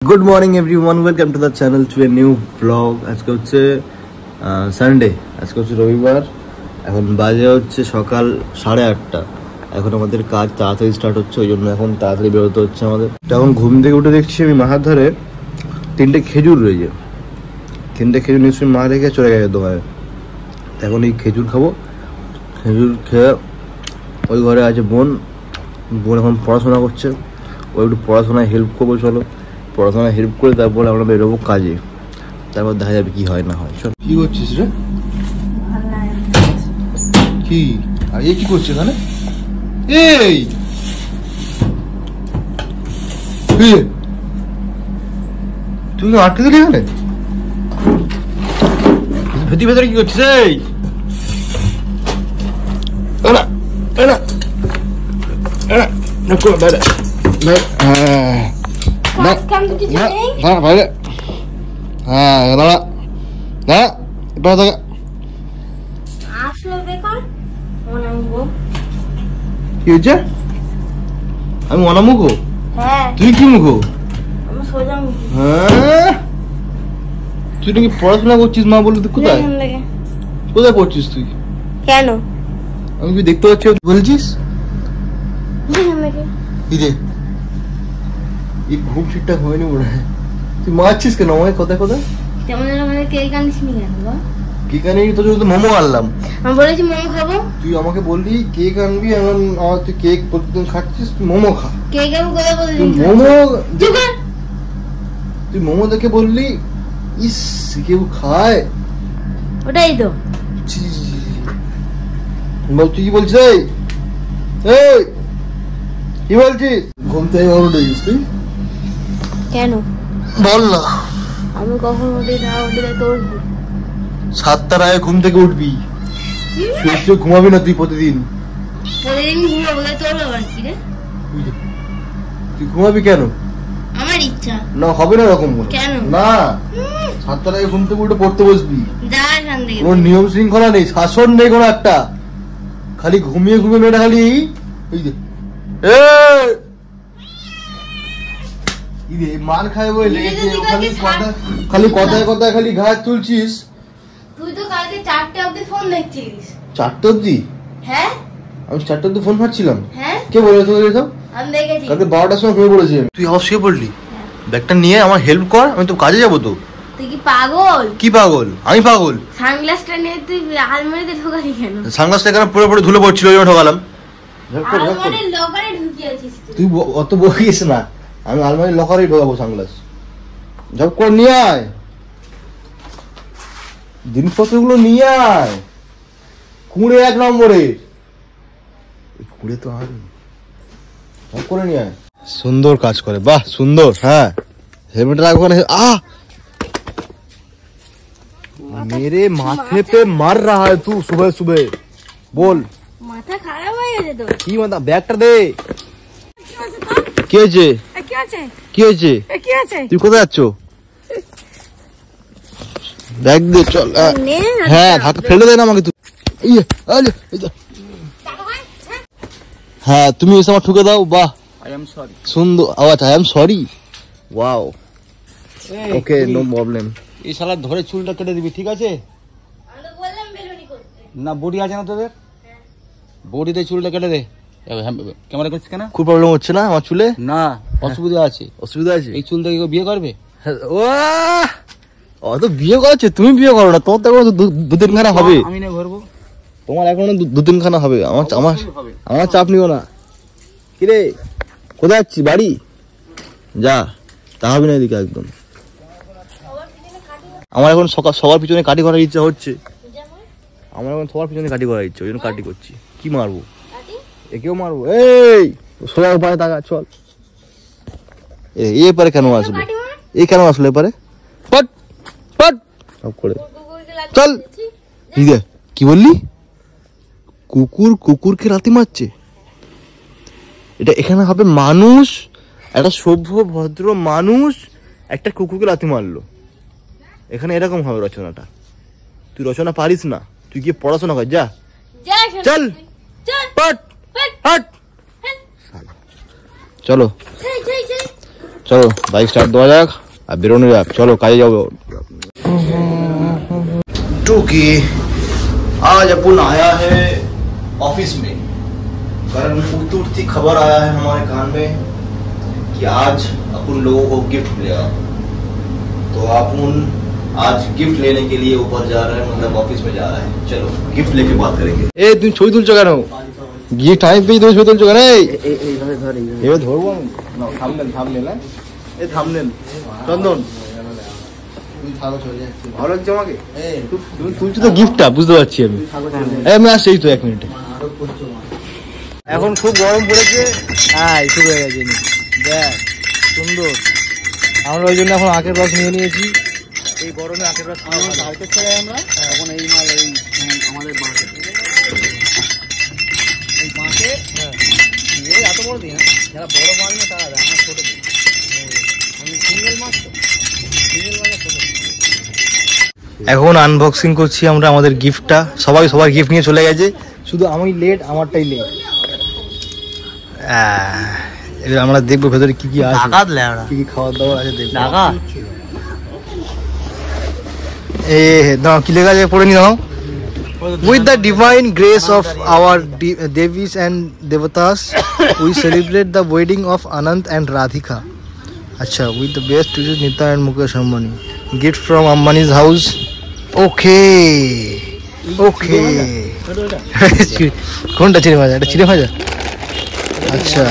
Good morning everyone, welcome to the channel to a new blog. আজকে হচ্ছে Sunday, আজকে হচ্ছে রবিবার। এখন বাজে হচ্ছে সকাল 8:30। এখন আমাদের কাজ তাড়াতাড়ি স্টার্ট হচ্ছে, ওই জন্য এখন তাড়াতাড়ি বেরোতে হচ্ছে আমাদের। এখন ঘুম থেকে উঠে দেখছি আমি মাথার ধারে 3টে খেজুর রয়েছে। 3টে খেজুর নিশ্চয়ই মা রেখে চলে গেছে দোকানে। এখন এই খেজুর খাবো। খেজুর খেয়ে ওই ঘরে আছে বোন এখন পড়াশোনা করছে, ওই একটু পড়াশোনায় হেল্প করবো। চলো পড়াশোনায় হেল্প করে তারপরে আমরা বেরোবো কাজে, তারপর দেখা যাবে কি হয় না হয়। চল, কি করছিস রে? কি আর এ কি করছিস এখানে? এই তুই আটকে দিলি এখানে? ভেতরে কি করছিস? এই আমি অনামুখ? তুই কি মুখ? তুই নাকি পড়াশোনা করছিস মা বললি? তুই কোথায় কোথায় পড়ছিস তুই? কেন আমি কি দেখতে পাচ্ছি বলছিস? এই ঘুম ঠিকঠাক হয়নি মনে হয়। তুই মারছিস কেন আমায়? কোথায় কোথায় কেক আনিনি তো? মোমো আনলাম। আমি বলেছি মোমো খাবো। তুই আমাকে বললি কেক আনবি, এখন তুই কেক প্রতিদিন খাচ্ছিস। তুই মোমো খা। কেক আমি কোথায় বলছি? তুই মোমো দেখে বললি ইস কেউ খায়? ওটাই তো বল। তুই কি বলছিস? এই কি বলছিস? ঘুম থেকে উঠে গেছিস তুই? কেন বল না। আমি কখন উঠি না উঠলে তোর 7টার আগে ঘুম থেকে উঠবি, শুয়ে ঘুমাবি না তুই প্রতিদিন। ঘুমাবো তোর ব্যাপার কি রে? তুই ঘুমাবি কেন? আমার ইচ্ছা। না হবে না এরকম কেন না। 7টার আগে ঘুম থেকে উঠে পড়তে বসবি। যা এখান থেকে। কোনো নিয়ম শৃঙ্খলা নেই, শাসন নেই কোনো একটা। খালি ঘুমিয়ে ঘুমিয়ে মেয়েটা খালি মার খায় বলে খালি কথায় কথায় খালি ঘাট তুলছিস। তুই তো কালকে 4টে অবধি ফোন দেখছিলিস। 4টে অবধি? হ্যাঁ আমি 4টে অবধি ফোন ঘাটছিলাম। হ্যাঁ কে বলে তোদের এসব? আমি দেখেছি। কালকে 12টার সময় ঘুমিয়ে পড়েছি। তুই আবার শুয়ে পড়লি? ব্যাগটা নিয়ে আমার হেল্প কর, আমি তো কাজে যাবো। তো তুই কি পাগল? কি পাগল? আমি পাগল? সানগ্লাসটা নিয়ে তুই আলমারিতে ঢোকালি কেন? সানগ্লাসটা এখানে পরে পরে ধুলে পড়ছিল, ওই জন্য ঢোকালাম। আলমারির লকারে ঢুকিয়েছিস তুই অত বকিস না। আমি আলমারির লকারেই ঢোকাবো সানগ্লাস। ঝপ করে নিয়ে আয়, জিনিসপত্রগুলো নিয়ে আয়। কুড়ে 1 নম্বরে কুড়ে তো আর ঝপ করে নিয়ে আয়। সুন্দর কাজ করে, বাহ সুন্দর। হ্যাঁ হেলমেট রাখো না। मेरे माथे पे मर रहा है तू सुबह सुबह। बोल মাথা খারাপ হয়ে গেছে তো? কি মাথা? ব্যাগটা দে। কি হয়েছে? কি হয়েছে? তুই কোথায় যাচ্ছ? ব্যাগ দে চল। হ্যাঁ হাতে ফেলে দে না আমাকে। তুই হ্যাঁ তুমি এসে আমার ঠুকে দাও। বাহ সুন্দর আওয়াজ। I am sorry. Wow okay no problem. এই শালা ধরে চুলটা কেটে দিবি, ঠিক আছে? না বডি আছে না তোদের? বডিতে চুলটা কেটে দে। ক্যামেরা করছিস কেন? খুব প্রবলেম হচ্ছে না আমার চুলে? না অসুবিধা আছে। অসুবিধা আছে? এই চুল থেকে বিয়ে করবে? ও তো বিয়ে করাচ্ছে, তুমি বিয়ে করো না। তোমার তো এখন 2-3 খানা হবে। আমি না করবো? তোমার এখনো 2-3 খানা হবে। আমার চাপ নিও না। কিরে কোথায় যাচ্ছি? বাড়ি যা, তা হবে না এদিকে একদম। আমার এখন সবার পিছনে কাটি করার ইচ্ছা হচ্ছে। আমার এখন সবার পিছনে কাটি করার ইচ্ছা, ওই জন্য কাটি করছি। কি মারবো? একেও মারবো? এই সোজা পারে টাকা চল। এ পারে কেন আসলো? এ কেন আসলো এপারে? পট পট করে চল। কি বললি? কুকুরকে রাতে মারছে? এটা এখানে হবে মানুষ, একটা সভ্য ভদ্র মানুষ একটা কুকুরকে লাথি মারলো। এখানে এরকম হবে রচনাটা। তুই রচনা পারিস না, তুই গিয়ে পড়াশোনা কর। যা চল চলো चलो बाइक स्टार्ट दो जाएगा अब बेरोने जाए चलो काहे जाओ टूकी आज अपन आया है ऑफिस में कारण उठती खबर आया है हमारे कान में कि आज अपन लोगों को गिफ्ट मिलेगा तो अपन आज गिफ्ट लेने के लिए ऊपर जा रहे हैं मतलब ऑफिस में जा रहा है चलो गिफ्ट लेके बात करेंगे ए तुम ছবি তুলছো কেন गिफ्ट आए पे তুমি ছবি তুলছো কেন এইভাবে ধর এইভাবে ধরবো না থামনেল এই থামনেল চন্দন তুমি থাকো চলে যাচ্ছি ভালো লাগছে আমাকে তুমি তুলছো তো গিফটটা বুঝতে পারছি আমি আসছি এই তো 1 মিনিটে এখন খুব গরম পড়েছে হ্যাঁ শুরু হয়ে গেছে দেখ সুন্দর আমরা ওই জন্য এখন আখের রস নিয়ে নিয়েছি এই গরমে আখের রস খাওয়াতে চাই আমরা এখন এই মাল এই আমাদের বাঁকে এই বাঁকে এই এত বড় দিই না যারা বড় মাছ না তারা আমরা ছোট দিই আমি সিঙ্গেল মাছ তো সিঙ্গেল মাছ ছোট এখন আনবক্সিং করছি আমরা আমাদের গিফটটা সবাই সবার গিফট নিয়ে চলে গেছে শুধু আমি লেট আমারটাই লেট এবার আমরা দেখবো ভেতরে কি কি আছে কি কি খাবার দাবার আছে দেখবো কি লেখা আছে পড়ে নি দাও With the divine grace of our Devis and Devatas, we celebrate the wedding of Anant and Radhika. Acha, with the best wishes Nita and Mukesh Ambani. Gift from Ambani's house. Okay. কোনটা চিড়ে ভাজা? এটা চিড়ে ভাজা? আচ্ছা।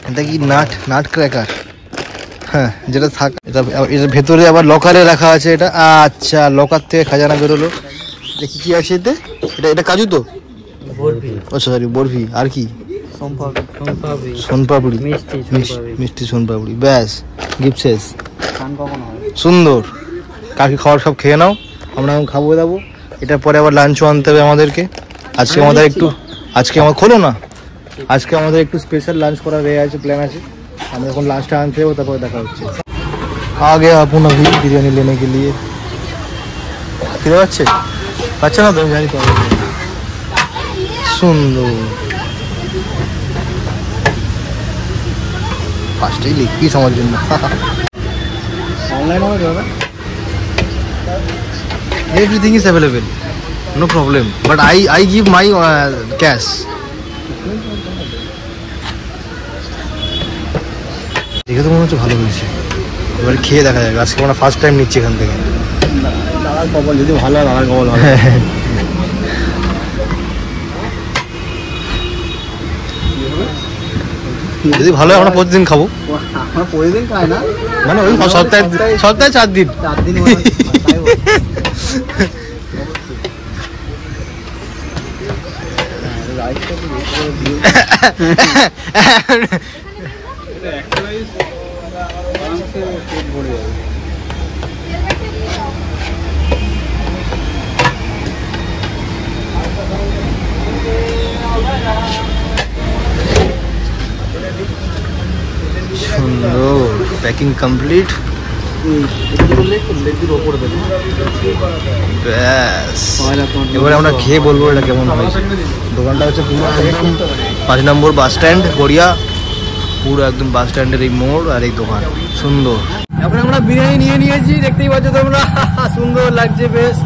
এটা কি nut cracker? হ্যাঁ যেটা থাক এটা এর ভেতরে আবার লকারে রাখা আছে এটা আচ্ছা লকার থেকে খাজানা বেরোলো দেখি কি আছে এতে এটা কাজু তো বরফি ও সরি বরফি আর কি সোনপাপড়ি মিষ্টি সোনপাপড়ি ব্যাস গিফট শেষ সুন্দর কাকি খাবার সব খেয়ে নাও আমরা এখন খাবো দাবো এটার পরে আবার লাঞ্চও আনতে হবে আমাদেরকে আজকে আমাদের খোলো না আজকে আমাদের একটু স্পেশাল লাঞ্চ করার আছে প্ল্যান আছে हम এখন লাস্টে আনতে হবে তারপরে দেখা হচ্ছে আগে আপন अभी বিরিয়ানি लेने के लिए ফিরে যাচ্ছে আচ্ছা না তুমি জানি তো সুন্দর ফার্স্টেই লিখি আমার জন্য অনলাইন হবে না everything is available no problem but I give my cash দেখে তো মনে হচ্ছে ভালো হয়েছে এবার খেয়ে দেখা যাবে আজকে আমরা ফার্স্ট টাইম নিচ্ছি এখান থেকে দাদার কপাল যদি ভালো হয় দাদার কপাল ভালো যদি ভালো হয় আমরা প্রতিদিন খাবো আমরা প্রতিদিন খাই না মানে ওই সপ্তাহে 4 দিন সুন্দর প্যাকিং কমপ্লিট ব্যাস এবারে আমরা খেয়ে বলবো এটা কেমন হয়েছে দোকানটা হচ্ছে পুরো একদম 5 নম্বর বাস স্ট্যান্ড গড়িয়া পুরো একদম বাস স্ট্যান্ডের এই মোড় আর এই দোকান সুন্দর এখন আমরা বিরিয়ানি নিয়ে নিয়েছি দেখতেই পাচ্ছ তোমরা সুন্দর লাগছে বেশ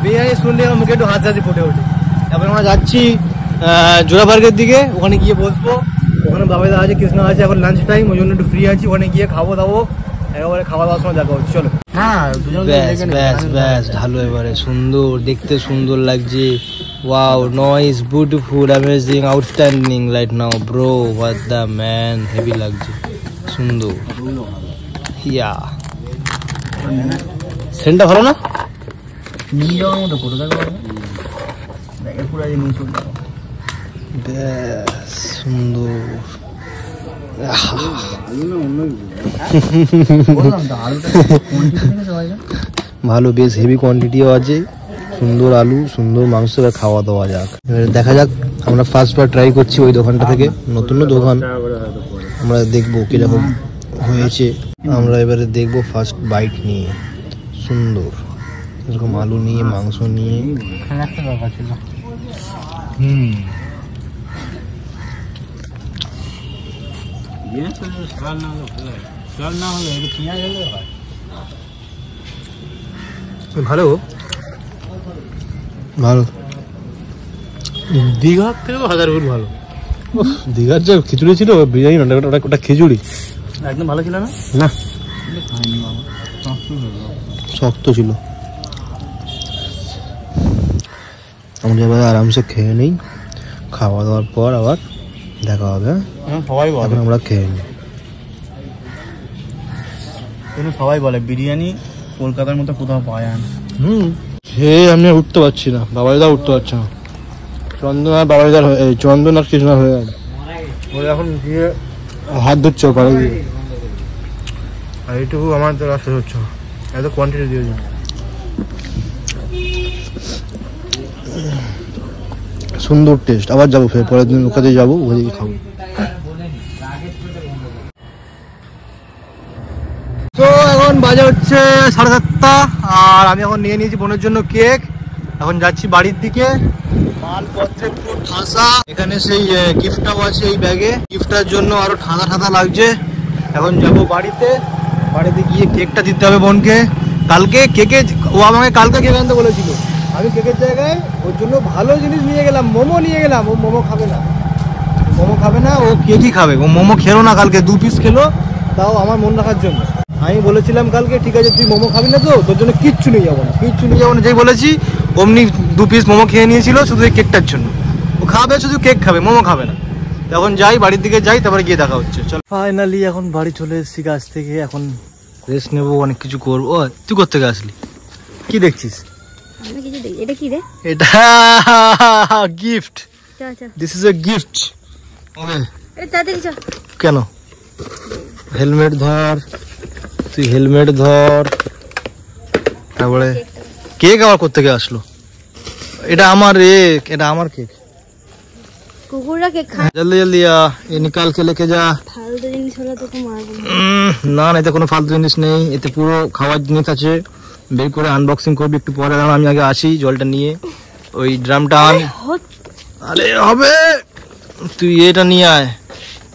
বিরিয়ানি শুনলে আমার মুখে একটু হাসি ফুটে ওঠে এখন আমরা যাচ্ছি জোড়া পার্কের দিকে ওখানে গিয়ে বসবো ওখানে বাবাইদা আছে কৃষ্ণা আছে এখন লাঞ্চ টাইম ওই জন্য একটু ফ্রি আছি ওখানে গিয়ে খাবো দাবো একেবারে খাওয়া দাওয়ার সময় দেখা হচ্ছে চলো হ্যাঁ ব্যাস ঢালো এবারে সুন্দর দেখতে সুন্দর লাগছে wow noise beautiful amazing outstanding right now bro what the man heavy লাগছে সুন্দর ইয়া সেন্টটা ভালো না নিয়ে যাওয়ার মতো করে দেখো পুরো নিয়ে চলে যাবো ব্যাস সুন্দর ভালো বেশ হেভি কোয়ান্টিটিও আছে সুন্দর আলু সুন্দর মাংস খাওয়া দাওয়া যাক দেখা যাক আমরা ফার্স্ট বার ট্রাই করছি ওই দোকানটা থেকে নতুন দোকান আমরা দেখবো কিরকম হয়েছে আমরা এবারে দেখবো ফার্স্ট বাইট নিয়ে সুন্দর এরকম আলু নিয়ে মাংস নিয়ে ভালো ভালো, দীঘার থেকে 1000 গুণ ভালো। দীঘার যে খিচুড়ি ছিল বিরিয়ানি না, ওটা খিচুড়ি একদম ভালো ছিল না। না শক্ত ছিল। আমরা এবার আরামসে খেয়ে নিই, খাওয়া দাওয়ার পর আবার দেখা হবে। সবাই বলে আমরা খেয়ে নিই। সবাই বলে বিরিয়ানি কলকাতার মতো কোথাও পাওয়া যায় না। খেয়ে আমি উঠতে পারছি না, বাবাইদা উঠতে পারছে না। চন্দন আর বাবাইদার চন্দন আর কৃষ্ণ হয়ে গেছে, ওই এখন গিয়ে হাত ধুচ্ছে পারে গিয়ে। আর এইটুকু আমার তো রাস্তা হচ্ছে এত কোয়ান্টিটি দিয়েছে। সুন্দর টেস্ট। আবার যাবো ফের পরের দিন ওর কাছে যাবো, ওখানে খাবো। তো এখন বাজে হচ্ছে 7:30 আর আমি এখন নিয়ে নিয়েছি বোনের জন্য কেক। এখন যাচ্ছি বাড়ির দিকে। মালপত্রে পুরো ঠাসা। এখানে সেই গিফটটাও আছে এই ব্যাগে, গিফটটার জন্য আরো ঠাঁদা ঠাঁদা লাগছে। এখন যাবো বাড়িতে, বাড়িতে গিয়ে কেকটা দিতে হবে বোনকে। কালকে কেকে ও আমাকে কালকে কেক আনতে বলেছিল, আমি কেকের জায়গায় ওর জন্য ভালো জিনিস নিয়ে গেলাম, মোমো নিয়ে গেলাম। ও মোমো খাবে না, মোমো খাবে না, ও কেকই খাবে। ও মোমো খেলো না কালকে, 2 পিস খেলো, তাও আমার মন রাখার জন্য। আমি বলেছিলাম কালকে ঠিক আছে তুই মোমো খাবি না তো, তোর জন্য কিচ্ছু নিয়ে যাবো না, কিচ্ছু নিয়ে যাবো না। যেই বলেছি অমনি 2 পিস মোমো খেয়ে নিয়েছিল শুধু এই কেকটার জন্য। ও খাবে শুধু কেক খাবে, মোমো খাবে না। এখন যাই বাড়ির দিকে যাই, তারপরে গিয়ে দেখা হচ্ছে। চল ফাইনালি এখন বাড়ি চলে এসেছি কাছ থেকে। এখন রেস্ট নেবো, অনেক কিছু করবো। তুই কোথা থেকে আসলি? কি দেখছিস? আমি কিছু দেখি। এটা কি রে? এটা gift. This is a gift. Okay এটা তাড়াতাড়ি চল। কেন? হেলমেট ধর, তুই হেলমেট ধর। তারপরে কেক আবার কোথা থেকে আসলো? এটা আমার এটা আমার কেক। কুকুররা কেক খায়। জলদি জলদি ये निकाल के लेके जा। ফালতু জিনিস হলে তোকে মারবো না। না এতে কোনো ফালতু জিনিস নেই, এতে পুরো খাওয়ার জিনিস আছে। বের করে আনবক্সিং করবি একটু পরে। আমি আগে আসি, জলটা নিয়ে ওই ড্রামটা আন। আরে হবে, তুই এটা নিয়ে আয়,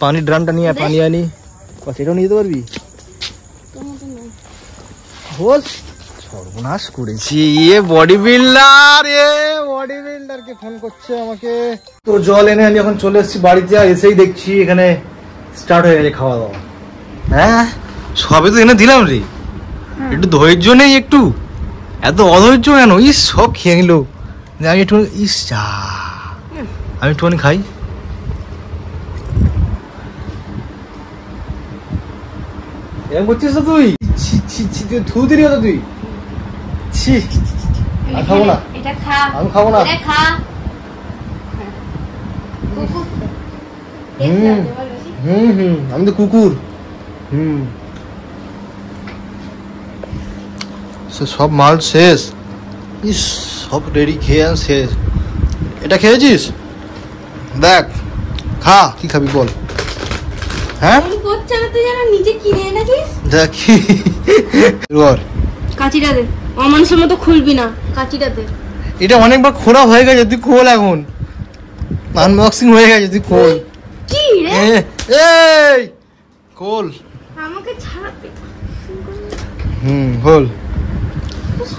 পানির ড্রামটা নিয়ে আয়, পানি আনি। বাস এটাও নিয়ে যেতে পারবি? সর্বনাশ করেছি। বডি বিল্ডার কে ফোন করছে আমাকে। তো জল এনে আমি এখন চলে এসেছি বাড়িতে। এসেই দেখছি এখানে স্টার্ট হয়ে গেছে খাওয়া দাওয়া। হ্যাঁ সবে তো এনে দিলাম রে, একটু ধৈর্য নেই, একটু এত অধৈর্য কেন? ইস সব খেয়ে নিল। আমি একটু আমি একটুখানি খাই। এরকম করছিস তো তুই? তুই থু দিলি তো তুই। ছি আমি খাবো না, এটা খা। আমি খাবো না। এটা খা। আমি তো কুকুর। সব মাল শেষ। ইস সব রেডি, খেয়ে শেষ। এটা খেয়েছিস? দেখ খা, কি খাবি বল? হ্যাঁ করছে না তুই, যেন নিজে কিনে এনেছিস। দেখি কাঁচিটা দে, অমানুষের মতো খুলবি না, কাঁচিটা দে। এটা অনেকবার খোলা হয়ে গেছে, তুই খোল। এখন আনবক্সিং হয়ে গেছে, তুই খোল। কি রে? এই খোল। আমাকে ছাড়াতে। খোল।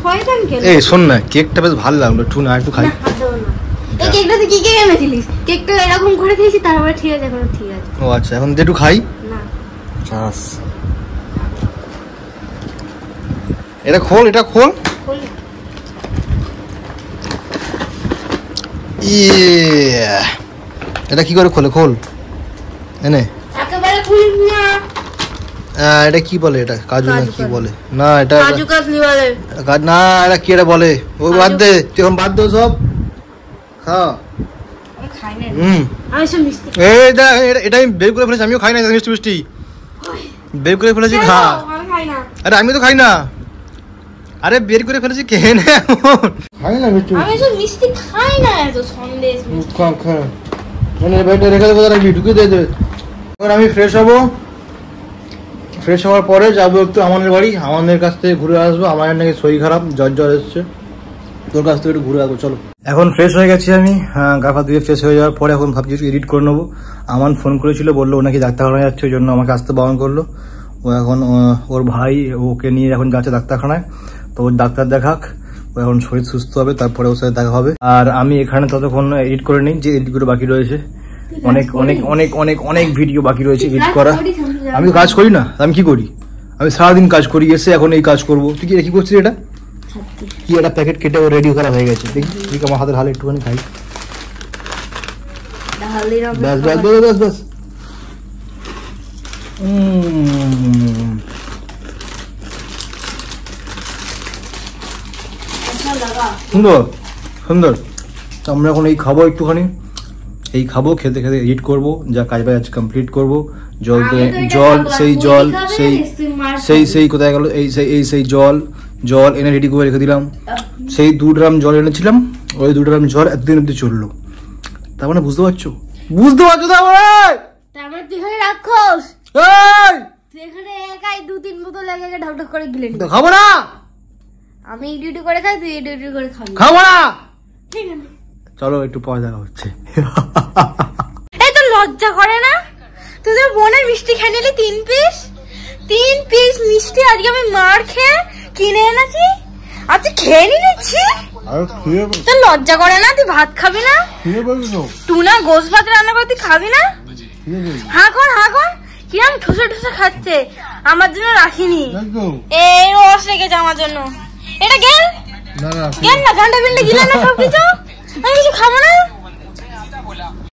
শয়তান কেন? এই শোন না, কেকটা বেশ ভালো লাগলো, একটু না একটু খাই। এই কেকটাতে কি কেক এনেছিলিস? কেকটা এরকম করে দিয়েছি, তারপরে ঠিক আছে, এখন ঠিক আছে। ও আচ্ছা, এখন একটু খাই না। চাস এটা খোল, এটা খোল। এটা কি করে খোলে? খোল এনে। একেবারে খুলবি না। এটা কি বলে? এটা কাজু না কি বলে? না এটা কাজু কাতলি বলে। না, এটা কি এটা বলে? ওই বাদ দে, তুই এখন বাদ দে সব। খা। আমি খাই না। আমি সব মিষ্টি। এটা আমি বের করে ফেলেছি, আমিও খাই না মিষ্টি মিষ্টি। বের করে ফেলেছি, খা। আমি খাই না। আরে আমি তো খাই না। আরে বের করে ফেলেছি, খেয়ে নে। খাই না মিষ্টি। আমি সব মিষ্টি খাই না, এত সন্দেশ মিষ্টি। খা খা। মানে বাইরে রেখে দেবো, রাখবি, ঢুকে দিয়ে দেবে। এখন আমি ফ্রেশ হবো। ফ্রেশ হওয়ার পরে যাবো একটু আমাদের বাড়ি, আমাদের কাছ থেকে ঘুরে আসবো। আমার নাকি শরীর খারাপ, জ্বর এসছে। তোর কাছ থেকে একটু ঘুরে আসবো, চলো। এখন ফ্রেশ হয়ে গেছি আমি, গা পা ধুয়ে ফ্রেশ হয়ে যাওয়ার পরে এখন ভাবছি এডিট করে নেবো। আমান ফোন করেছিল, বললো ও নাকি ডাক্তারখানায় যাচ্ছে, ওই জন্য আমাকে আসতে বারণ করলো। ও এখন ওর ভাই ওকে নিয়ে এখন যাচ্ছে ডাক্তারখানায়, তো ওর ডাক্তার দেখাক, ও এখন শরীর সুস্থ হবে, তারপরে ওর সাথে দেখা হবে। আর আমি এখানে ততক্ষণ এডিট করে নিই, যে এডিটগুলো বাকি রয়েছে, অনেক অনেক অনেক অনেক অনেক ভিডিও বাকি রয়েছে এডিট করা। আমি কাজ করি না, আমি কি করি, আমি সারাদিন কাজ করি, এসে এখন এই কাজ করবো। তুই কি করছিস এটা? কি একটা প্যাকেট কেটে ও রেডি করা হয়ে গেছে, দেখি ঠিক আমার হাতের হালে একটুখানি খাই। ব্যাস ব্যাস ব্যাস ব্যাস ব্যাস। সুন্দর সুন্দর। আমরা এখন এই খাবো একটুখানি, এই খাবো, খেতে খেতে এডিট করবো, যা কাজ বাজ আজ কমপ্লিট করবো। জল সেই কোথায় গেল, সেই জল এনে রেডি করে রেখে দিলাম। সেই 2 ড্রাম জল এনেছিলাম, ওই 2 ড্রাম জল এতদিন অব্দি চললো। তার মানে বুঝতে পারছো তার মানে তুই এখানে রাক্ষস, তুই এখানে একাই 2-3 বোতল একা ঢক ঢক করে গিলে নিবি। খাবো না আমি ডিউটি করে খাই, তুই ডিউটি করে খাবি। খাবো না, ঠিক আছে চলো একটু পরে দেখা হচ্ছে। এই তো লজ্জা করে না, তুই তোর বোনের মিষ্টি খেয়ে নিলি 3 পিস মিষ্টি। আজকে আমি মার খেয়ে কিনে এনেছি, আর তুই খেয়ে নিচ্ছি। তোর লজ্জা করে না? তুই ভাত খাবি না? টুনা গোস ভাত রান্না করে তুই খাবি না? হা কর কিরম ঠুসে ঠুসে খাচ্ছে, আমার জন্য রাখিনি। এই রস রেখেছে আমার জন্য, এটা গেল না ঠান্ডা বিল্ডে গিলে না সবকিছু, আমি কিছু খাবো না।